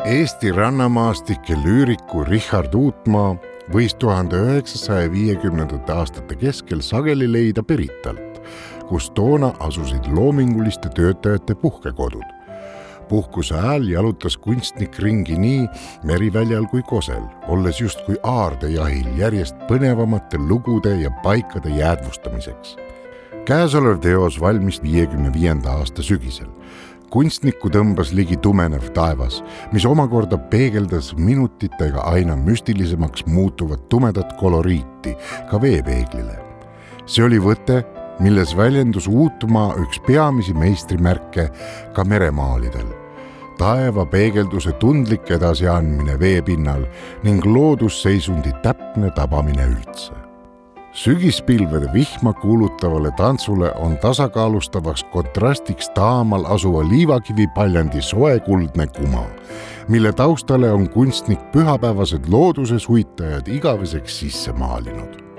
Eesti rannamaastike lüüriku Richard Uutmaa võis 1950. aastate keskel sageli leida Piritalt, kus toona asusid loominguliste töötajate puhkekodud. Puhkuse ajal jalutas kunstnik ringi nii Meriväljal kui Kosel, olles justkui aardejahil järjest põnevamate lugude ja paikade jäädvustamiseks. Käesolev teos valmis 55. aasta sügisel. Kunstnikku tõmbas ligi tumenev taevas, mis omakorda peegeldas minutitega aina müstilisemaks muutuvat tumedat koloriiti ka veepeeglile. See oli võte, milles väljendus Uutmaa üks peamisi meistrimärke ka meremaalidel. Taeva peegelduse tundlik edasiandmine veepinnal ning loodusseisundi täpne tabamine üldse. Sügispilvede vihma kuulutavale tantsule on tasakaalustavaks kontrastiks taamal asuva liivakivi paljandi soekuldne kuma, mille taustale on kunstnik pühapäevased looduse suitajad igaveseks sisse maalinud.